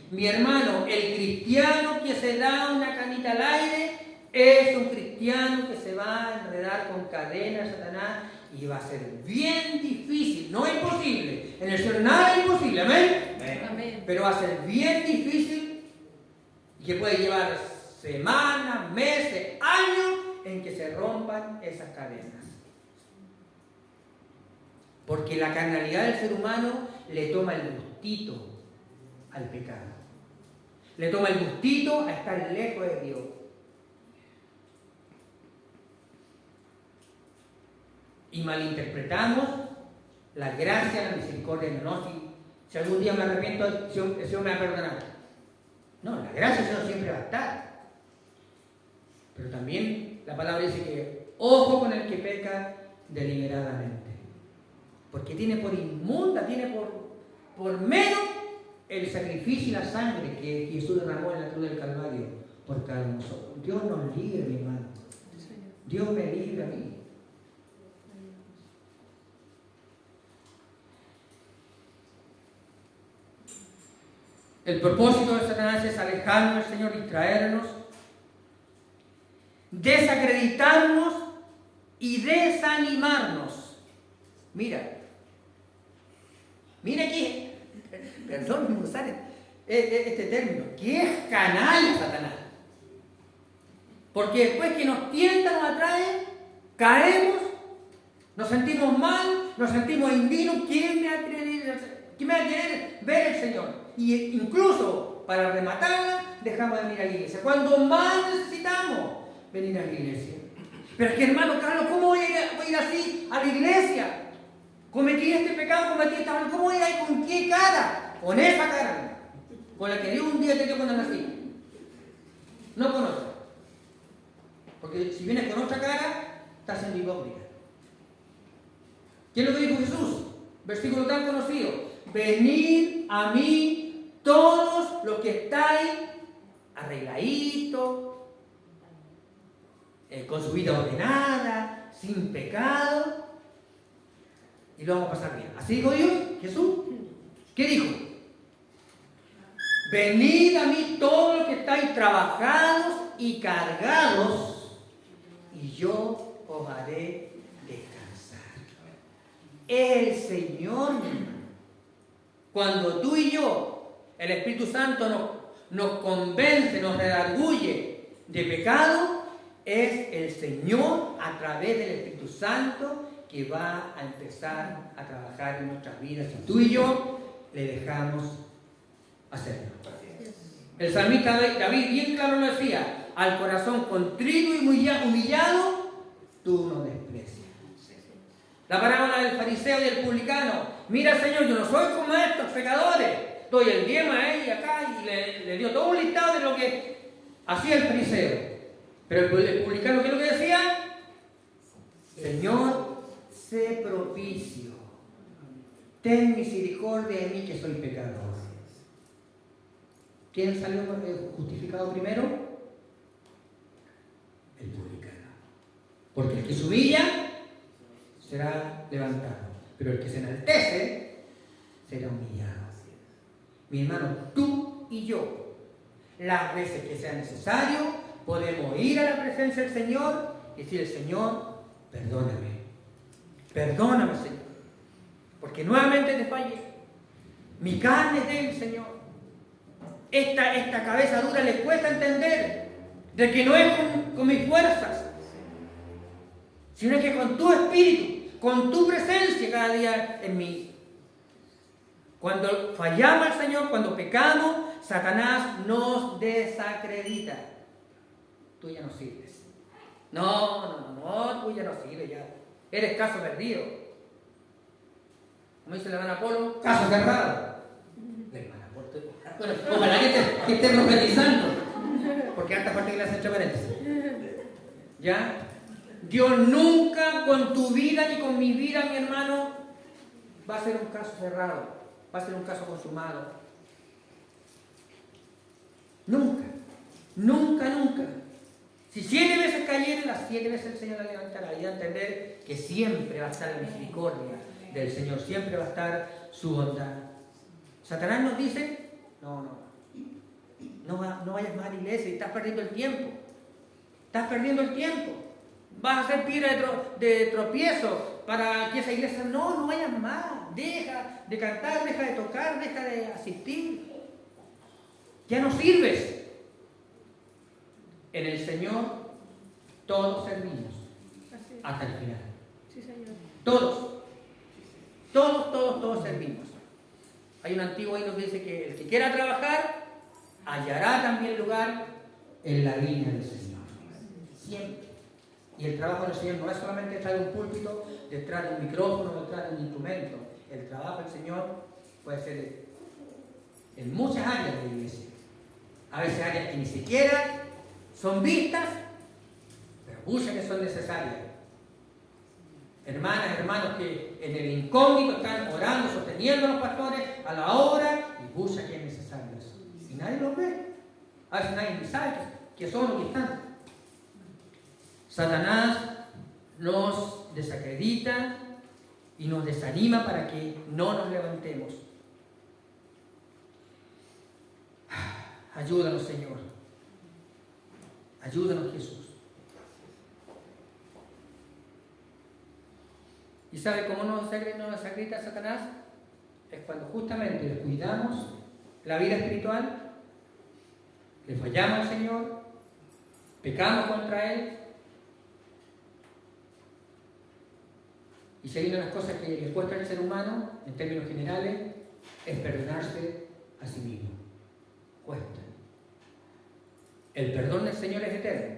Mi hermano, el cristiano que se da una canita al aire es un cristiano que se va a enredar con cadenas, Satanás, y va a ser bien difícil, no imposible. En el Señor nada es imposible, ¿amén? Amén. Pero va a ser bien difícil y que puede llevar semanas, meses, años en que se rompan esas cadenas. Porque la carnalidad del ser humano le toma el gustito al pecado. Le toma el gustito a estar lejos de Dios. Y malinterpretamos la gracia, la misericordia de Dios. Si algún día me arrepiento, el Señor me va a perdonar. No, la gracia del Señor siempre va a estar. Pero también la palabra dice que ojo con el que peca deliberadamente. Porque tiene por inmunda, tiene por menos el sacrificio y la sangre que Jesús derramó en la cruz del Calvario por cada uno de nosotros. Dios nos libre, mi hermano. Dios me libre a mí. El propósito de Satanás es alejarnos del Señor, distraernos, desacreditarnos y desanimarnos. Mira aquí, perdón por usar este término, que es canalla Satanás. Porque después que nos tienta, nos atrae, caemos, nos sentimos mal, nos sentimos indignos. ¿Quién me va a querer ver el Señor? Y incluso para rematarla, dejamos de venir a la iglesia. Cuando más necesitamos venir a la iglesia. Pero es que, hermano Carlos, ¿cómo voy a ir así a la iglesia? Cometí este pecado, cometí esta maldad. ¿Cómo voy a ir? ¿Con qué cara? Con esa cara. Con la que Dios un día te dio cuando nací. No con otra. Porque si vienes con otra cara, estás siendo hipócrita. ¿Qué es lo que dijo Jesús? Versículo tan conocido. Venid a mí todos los que estáis arregladitos, con su vida ordenada, sin pecado, y lo vamos a pasar bien. ¿Así dijo Dios? ¿Jesús? ¿Qué dijo? Venid a mí todos los que estáis trabajados y cargados, y yo os haré descansar. El Señor, cuando tú y yo, el Espíritu Santo nos convence, nos redarguye de pecado, es el Señor a través del Espíritu Santo que va a empezar a trabajar en nuestras vidas. Si tú y yo le dejamos hacerlo. El salmista David bien claro lo decía: al corazón contrito y humillado, tú no desprecias. La parábola del fariseo y del publicano: mira, Señor, yo no soy como estos pecadores. Doy el diezmo a él y acá, y le dio todo un listado de lo que hacía el fariseo. Pero el publicano, ¿qué es lo que decía? Señor, sé propicio. Ten misericordia de mí que soy pecador. ¿Quién salió justificado primero? El publicano. Porque el que se humilla será levantado, pero el que se enaltece será humillado. Mi hermano, tú y yo, las veces que sea necesario, podemos ir a la presencia del Señor y decir: Señor, perdóname. Perdóname, Señor, porque nuevamente te fallé. Mi carne es débil, Señor. Esta cabeza dura les cuesta entender de que no es con mis fuerzas, sino que con tu espíritu, con tu presencia cada día en mí. Cuando fallamos al Señor, cuando pecamos, Satanás nos desacredita. Tú ya no sirves. No, tú ya no sirves ya. Eres caso perdido. Como dice la hermana Polo, caso cerrado. La hermana Polo, bueno, ojalá que esté profetizando, porque harta parte que le hace entre paréntesis. ¿Ya? Dios nunca con tu vida ni con mi vida, mi hermano, va a ser un caso cerrado, va a ser un caso consumado. Nunca, nunca, nunca. Si 7 veces cayera, las 7 veces el Señor la levantará, y a entender que siempre va a estar la misericordia del Señor, siempre va a estar su bondad. Satanás nos dice: no vayas más a la iglesia, y estás perdiendo el tiempo. Estás perdiendo el tiempo. Vas a ser piedra de tropiezo para que esa iglesia no vayas más. Deja de cantar, deja de tocar, deja de asistir. Ya no sirves. En el Señor todos servimos hasta el final. Sí, Señor. Todos servimos. Hay un antiguo himno que dice que el que quiera trabajar hallará también lugar en la viña del Señor. Siempre. Y el trabajo del Señor no es solamente detrás de un púlpito, detrás de un micrófono, detrás de un instrumento. El trabajo del Señor Puede ser en muchas áreas de la iglesia. A veces áreas que ni siquiera son vistas, pero muchas que son necesarias. Hermanas, hermanos que en el incógnito están orando, sosteniendo a los pastores a la obra, y muchas que es necesario eso. Y nadie los ve. A veces nadie ni sabe que son los que están. Satanás nos desacredita y nos desanima para que no nos levantemos. Ayúdanos, Señor. Ayúdanos, Jesús. ¿Y sabe cómo nos desacredita Satanás? Es cuando justamente descuidamos la vida espiritual, le fallamos al Señor, pecamos contra Él. Y si hay una de las cosas que le cuesta al ser humano, en términos generales, es perdonarse a sí mismo. Cuesta. El perdón del Señor es eterno.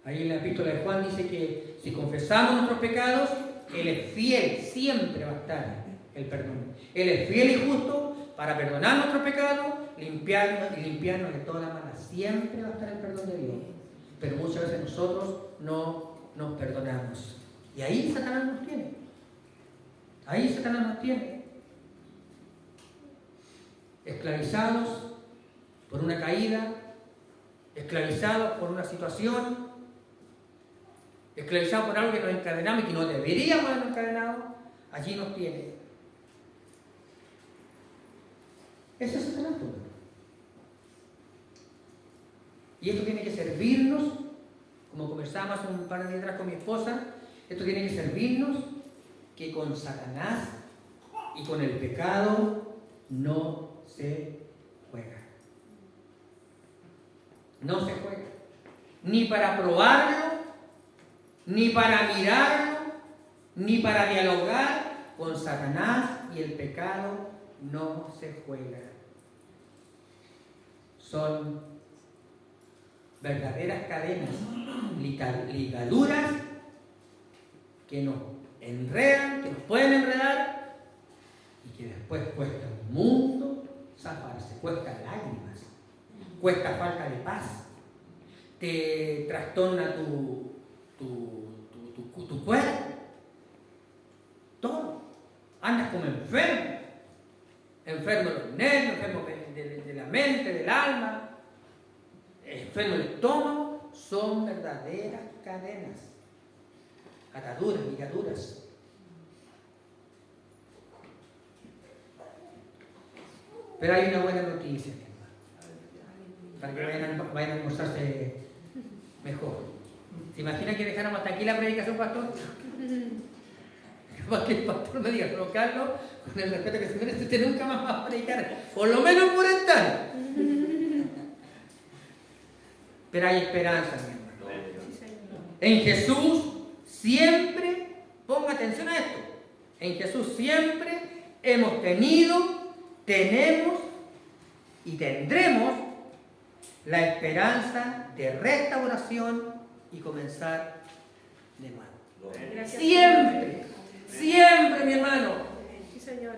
Ahí en la epístola de Juan dice que si confesamos nuestros pecados, Él es fiel, siempre va a estar el perdón. Él es fiel y justo para perdonar nuestros pecados, limpiarnos de toda la maldad. Siempre va a estar el perdón de Dios. Pero muchas veces nosotros no nos perdonamos. Y ahí Satanás nos tiene. Ahí Satanás nos tiene. Esclavizados por una caída, esclavizados por una situación, esclavizados por algo que nos encadenamos y que no deberíamos habernos encadenado. Allí nos tiene. Ese es Satanás. Y esto tiene que servirnos, como conversábamos hace un par de días atrás con mi esposa, esto tiene que servirnos que con Satanás y con el pecado no se juega. No se juega. Ni para probarlo, ni para mirarlo, ni para dialogar. Con Satanás y el pecado no se juega. Son verdaderas cadenas, ligaduras que nos enredan, que nos pueden enredar y que después cuesta un mundo zafarse, cuesta lágrimas, cuesta falta de paz, te trastorna tu cuerpo, todo. Andas como enfermo de los nervios, enfermo de la mente, del alma, enfermo del estómago. Son verdaderas cadenas, ataduras, ligaduras. Pero hay una buena noticia, para que vayan a almorzarse mejor. ¿Se imagina que dejáramos hasta aquí la predicación, pastor? Para que el pastor me diga, pero Carlos, con el respeto que se merece, usted nunca más va a predicar, por lo menos por estar. Pero hay esperanza, mi hermano. En Jesús siempre, ponga atención a esto, en Jesús siempre hemos tenido, tenemos y tendremos la esperanza de restauración y comenzar de nuevo. Gracias. Siempre, siempre, mi hermano. Sí, Señor.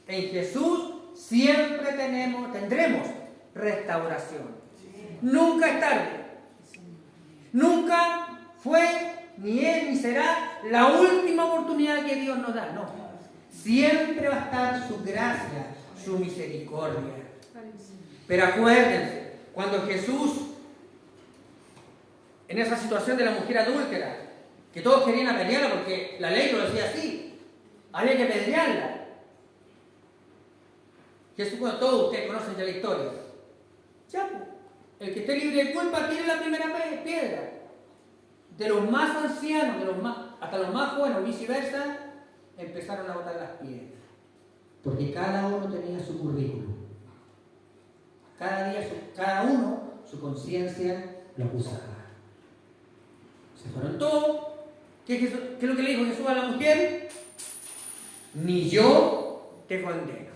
En Jesús siempre tendremos restauración. Nunca es tarde. Nunca fue, ni es, ni será la última oportunidad que Dios nos da. No. Siempre va a estar su gracia, su misericordia. Pero acuérdense, cuando Jesús, en esa situación de la mujer adúltera, que todos querían apedrearla porque la ley lo decía así, había que apedrearla. Jesús, bueno, todos ustedes conocen ya la historia. Ya, el que esté libre de culpa tiene la primera piedra. De los más ancianos, hasta los más jóvenes, viceversa, empezaron a botar las piedras. Porque cada uno tenía su currículum. Cada uno, su conciencia lo acusaba. Se fueron todos. ¿Qué es lo que le dijo Jesús a la mujer? Ni yo te condeno.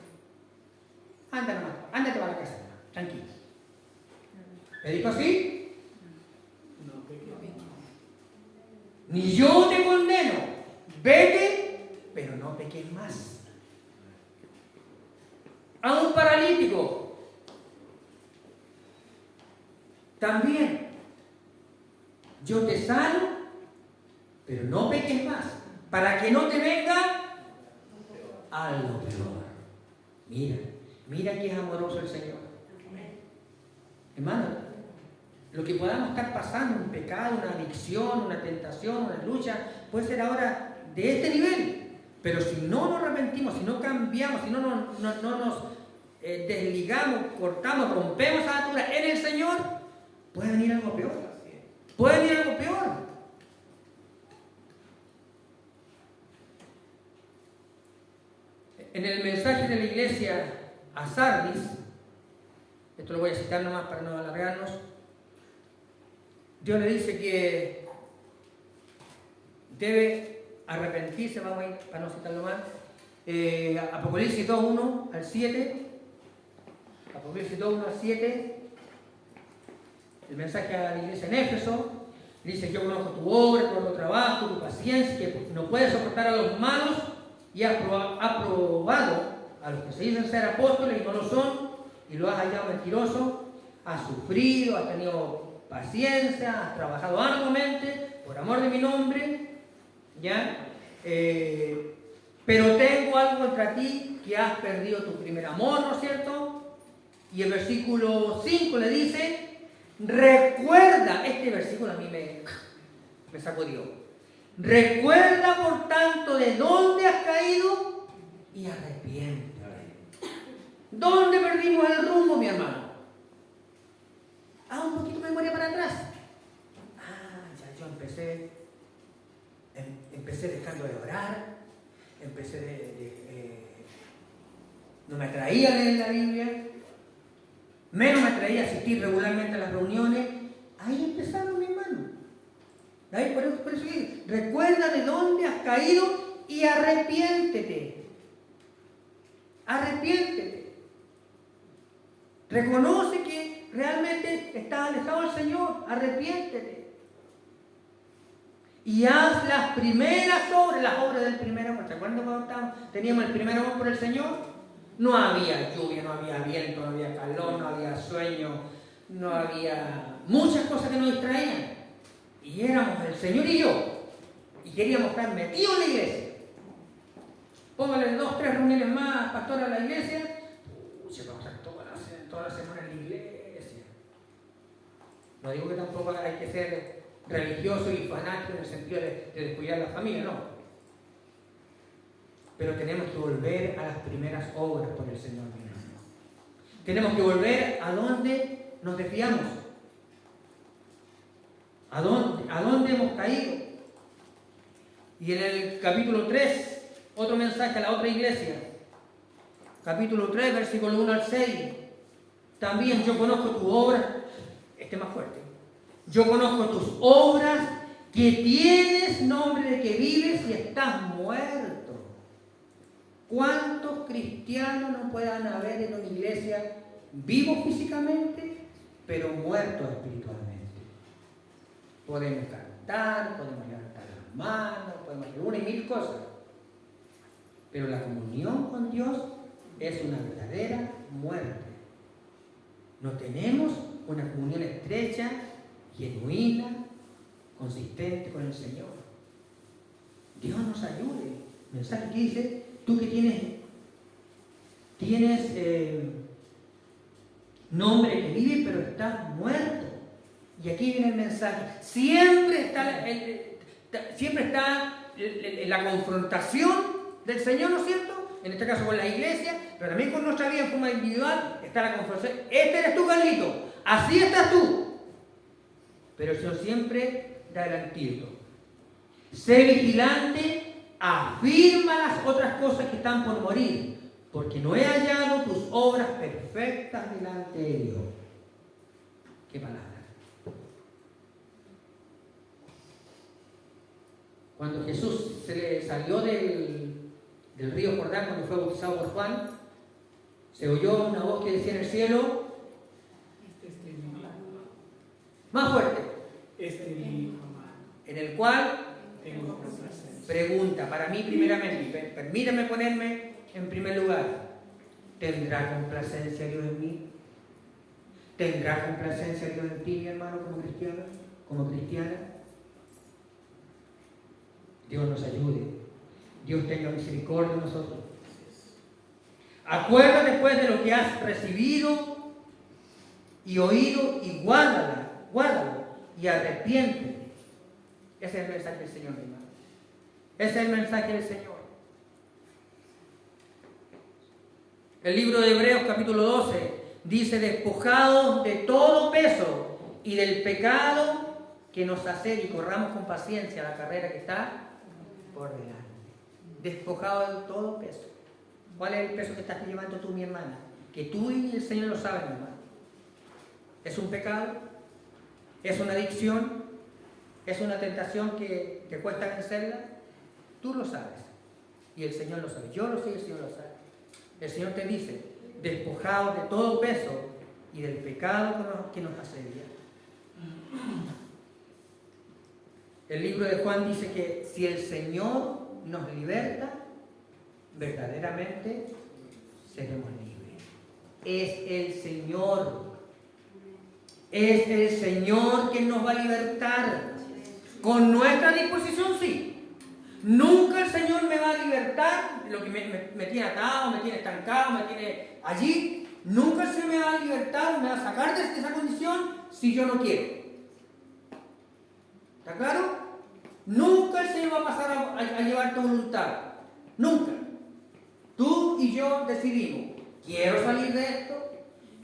Anda nomás, ándate para la casa, tranquilo. ¿Le dijo así? Ni yo te condeno. paralítico. También, yo te sano, pero no peques más, para que no te venga algo peor. Mira que es amoroso el Señor. Hermano, lo que podamos estar pasando, un pecado, una adicción, una tentación, una lucha, puede ser ahora de este nivel. Pero si no nos arrepentimos, si no cambiamos, si no nos desligamos, cortamos, rompemos esa atadura en el Señor, puede venir algo peor. Puede venir algo peor. En el mensaje de la iglesia a Sardis, esto lo voy a citar nomás para no alargarnos, Dios le dice que debe arrepentirse, vamos a ir para no citarlo más, Apocalipsis 2:1 al 7, Apocalipsis 2:1 al 7, el mensaje a la iglesia en Éfeso, dice: yo conozco tu obra, tu trabajo, tu paciencia, que no puedes soportar a los malos, y has probado a los que se dicen ser apóstoles y no lo son, y lo has hallado mentiroso. Has sufrido, has tenido paciencia, has trabajado arduamente por amor de mi nombre, ¿ya? Pero tengo algo contra ti, que has perdido tu primer amor, ¿no es cierto? Y el versículo 5 le dice: recuerda, este versículo a mí me sacudió. Recuerda, por tanto, de dónde has caído y arrepiéntete. ¿Dónde perdimos el rumbo, mi hermano? Un poquito de memoria para atrás. Ya yo empecé dejando de orar, no me atraía leer la Biblia, menos me atraía asistir regularmente a las reuniones. Ahí empezaron, mi hermano. Ahí, por eso dice: recuerda de dónde has caído y arrepiéntete. Arrepiéntete. Reconoce que realmente estás alejado del Señor. Arrepiéntete. Y haz las primeras obras, las obras del primer amor. ¿Se acuerdan cuando teníamos el primer amor por el Señor? No había lluvia, no había viento, no había calor, no había sueño, no había muchas cosas que nos distraían. Y éramos el Señor y yo. Y queríamos estar metidos en la iglesia. Póngale 2, 3 reuniones más, pastor, a la iglesia. Vamos a estar toda la semana en la iglesia. No digo que tampoco hay que ser religioso y fanático en el sentido de descuidar a la familia, no. Pero tenemos que volver a las primeras obras por el Señor mismo. Tenemos que volver a donde nos desviamos. ¿A dónde hemos caído? Y en el capítulo 3, otro mensaje a la otra iglesia. Capítulo 3, versículo 1 al 6. También: yo conozco tu obra. Este más fuerte. Yo conozco tus obras, que tienes nombre de que vives y estás muerto. ¿Cuántos cristianos no puedan haber en una iglesia vivos físicamente, pero muertos espiritualmente? Podemos cantar, podemos levantar las manos, podemos hacer una y mil cosas. Pero la comunión con Dios es una verdadera muerte. No tenemos una comunión estrecha, genuina, consistente con el Señor. Dios nos ayude. El mensaje que dice: tú que tienes nombre que vive, pero estás muerto. Y aquí viene el mensaje. Siempre está la confrontación del Señor, ¿no es cierto? En este caso con la iglesia, pero también con nuestra vida en forma individual está la confrontación. Este eres tú, Carlito. Así estás tú. Pero el Señor siempre da el antídoto. Sé vigilante, afirma las otras cosas que están por morir, porque no he hallado tus obras perfectas delante de Dios. ¿Qué palabra? Cuando Jesús se le salió del río Jordán, cuando fue bautizado por Juan, se oyó una voz que decía en el cielo: más fuerte, en el cual pregunta, para mí primeramente, permítame ponerme en primer lugar, ¿Tendrá complacencia Dios en mí? ¿Tendrá complacencia Dios en ti, mi hermano, como cristiano, como cristiana? Dios nos ayude. Dios tenga misericordia de nosotros. Acuérdate pues de lo que has recibido y oído y guárdalo y arrepiéntete. Ese es el mensaje del Señor, mi hermano. Ese es el mensaje del Señor. El libro de Hebreos capítulo 12 dice: despojados de todo peso y del pecado que nos hace, y corramos con paciencia la carrera que está por delante. Despojados de todo peso. ¿Cuál es el peso que estás llevando tú, mi hermana? Que tú y el Señor lo saben, mi hermano. ¿Es un pecado? ¿Es una adicción? ¿Es una tentación que te cuesta vencerla? Tú lo sabes. Y el Señor lo sabe. Yo lo sé y el Señor lo sabe. El Señor te dice: despojados de todo peso y del pecado que nos asedia. El libro de Juan dice que si el Señor nos liberta, verdaderamente seremos libres. Es el Señor. Es el Señor quien nos va a libertar. Con nuestra disposición, sí. Nunca el Señor me va a libertar de lo que me tiene atado, me tiene estancado, me tiene allí. Nunca el Señor me va a libertar, me va a sacar de esa condición si yo no quiero. ¿Está claro? Nunca el Señor va a pasar a llevar tu voluntad. Nunca. Tú y yo decidimos: quiero salir de esto,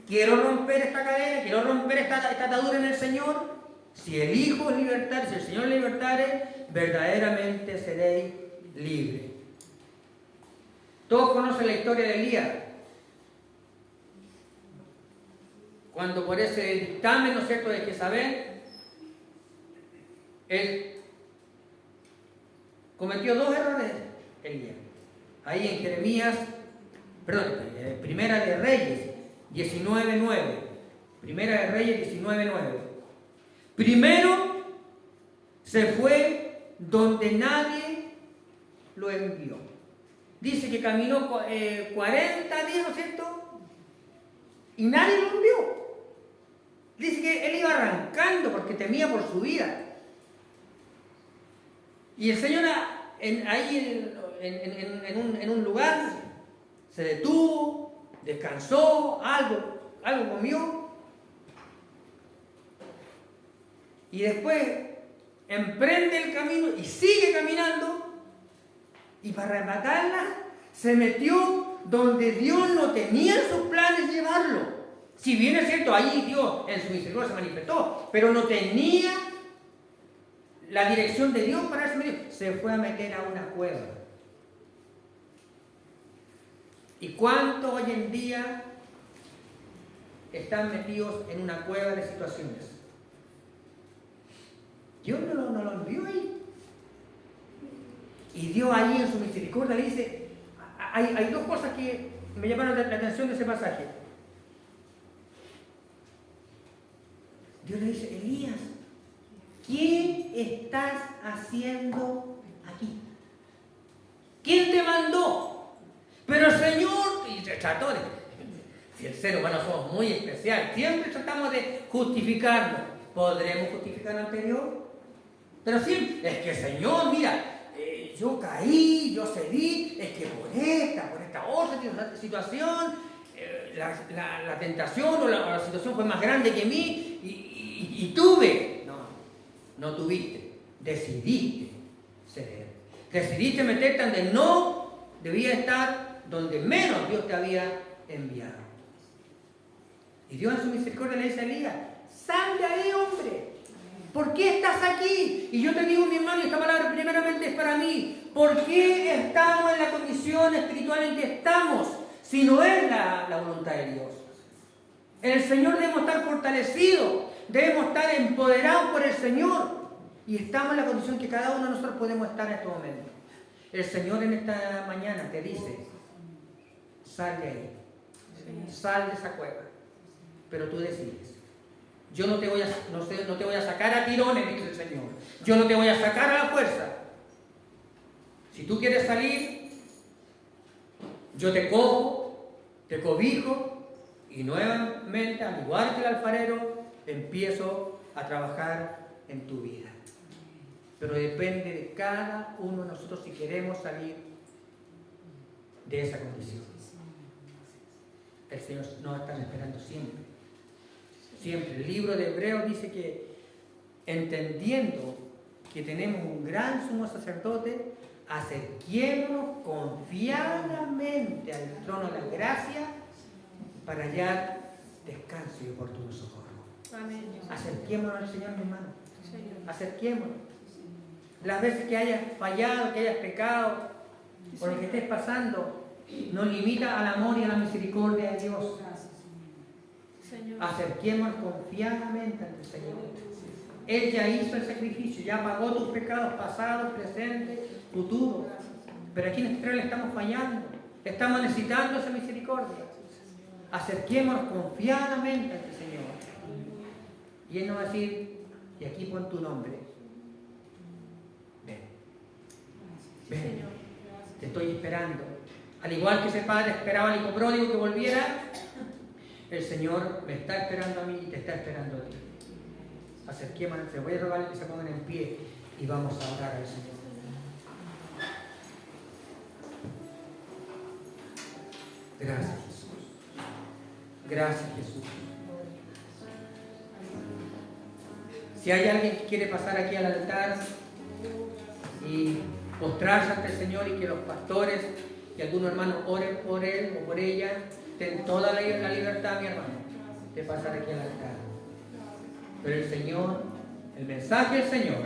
quiero romper esta cadena, quiero romper esta atadura en el Señor. Si elijo libertar, si el Señor libertare, verdaderamente seréis libres. Todos conocen la historia de Elías. Cuando por ese dictamen, ¿no es cierto?, de Jezabel, él cometió dos errores, Elías. Ahí en Primera de Reyes 19:9. Primera de Reyes 19:9. Primero se fue donde nadie lo envió. Dice que caminó 40 días, ¿no es cierto? Y nadie lo envió. Dice que él iba arrancando porque temía por su vida. Y el Señor ahí en un lugar se detuvo, descansó, algo comió. Y después emprende el camino y sigue caminando. Y para rematarla, se metió donde Dios no tenía en sus planes llevarlo. Si bien es cierto, ahí Dios en su misericordia se manifestó, pero no tenía la dirección de Dios para ese medio. Se fue a meter a una cueva. ¿Y cuántos hoy en día están metidos en una cueva de situaciones? Dios no lo envió ahí. Y Dios ahí en su misericordia le dice, hay dos cosas que me llamaron la atención de ese pasaje. Dios le dice: Elías, ¿qué estás haciendo aquí? ¿Quién te mandó? Pero el Señor, y trató de, si el ser humano somos muy especial, siempre tratamos de justificarnos. ¿Podremos justificar ante Dios? Pero siempre, es que Señor, mira, yo caí, yo cedí, es que por esta otra situación, la tentación o la situación fue más grande que mí y tuve. No tuviste, decidiste ceder. Decidiste meterte donde no debía estar, donde menos Dios te había enviado. Y Dios en su misericordia le dice a Elías: sal de ahí, hombre. ¿Por qué estás aquí? Y yo te digo, mi hermano, esta palabra primeramente es para mí. ¿Por qué estamos en la condición espiritual en que estamos si no es la voluntad de Dios? En el Señor debemos estar fortalecidos, debemos estar empoderados por el Señor. Y estamos en la condición que cada uno de nosotros podemos estar en este momento. El Señor en esta mañana te dice: sal de ahí, sal de esa cueva. Pero tú decides. Yo no te voy a sacar a tirones, dice el Señor. Yo no te voy a sacar a la fuerza. Si tú quieres salir, yo te cojo, te cobijo y nuevamente, al igual que el alfarero, empiezo a trabajar en tu vida. Pero depende de cada uno de nosotros si queremos salir de esa condición. El Señor nos está esperando siempre. Siempre. El libro de Hebreos dice que, entendiendo que tenemos un gran sumo sacerdote, acerquémonos confiadamente al trono de la gracia para hallar descanso y oportuno socorro. Amén. Acerquémonos al Señor, mi hermano. Sí, Señor. Acerquémonos. Las veces que hayas fallado, que hayas pecado, por lo que estés pasando, no limita al amor y a la misericordia de Dios. Señor. Acerquémonos confiadamente ante el Señor. Él ya hizo el sacrificio, ya pagó tus pecados pasados, presentes, futuros. Pero aquí nosotros le estamos fallando, estamos necesitando esa misericordia. Acerquémonos confiadamente ante el Señor. Y Él nos va a decir, y aquí pon tu nombre. Ven, ven, Señor. te estoy esperando. Al igual que ese padre esperaba al hijo pródigo que volviera, el Señor me está esperando a mí y te está esperando a ti. Acerquémonos, te voy a rogar que se pongan en pie y vamos a orar al Señor. Gracias, Jesús. Gracias, Jesús. Si hay alguien que quiere pasar aquí al altar y postrarse ante el Señor y que los pastores y algunos hermanos oren por él o por ella, ten toda la libertad, mi hermano, de pasar aquí al altar. Pero el Señor, el mensaje del Señor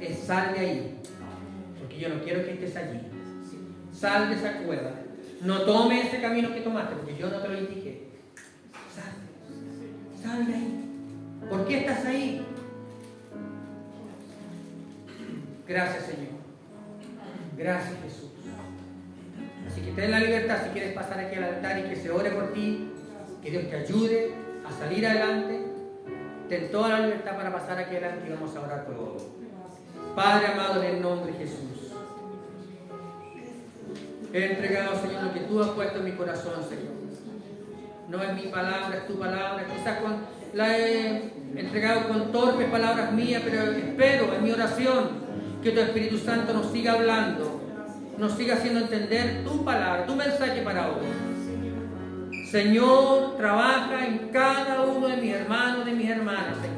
es: sal de ahí, porque yo no quiero que estés allí. Sal de esa cueva. No tome ese camino que tomaste, porque yo no te lo indiqué. Sal de ahí. ¿Por qué estás ahí? Gracias, Señor. Gracias, Jesús. Así que ten la libertad, si quieres pasar aquí al altar y que se ore por ti, que Dios te ayude a salir adelante. Ten toda la libertad para pasar aquí adelante y vamos a orar por vos. Padre amado, en el nombre de Jesús, he entregado, Señor, lo que tú has puesto en mi corazón, Señor. No es mi palabra, es tu palabra. Quizás la he entregado con torpes palabras mías, pero espero en mi oración que tu Espíritu Santo nos siga hablando, nos siga haciendo entender tu palabra, tu mensaje para hoy. Señor, trabaja en cada uno de mis hermanos, de mis hermanas, Señor.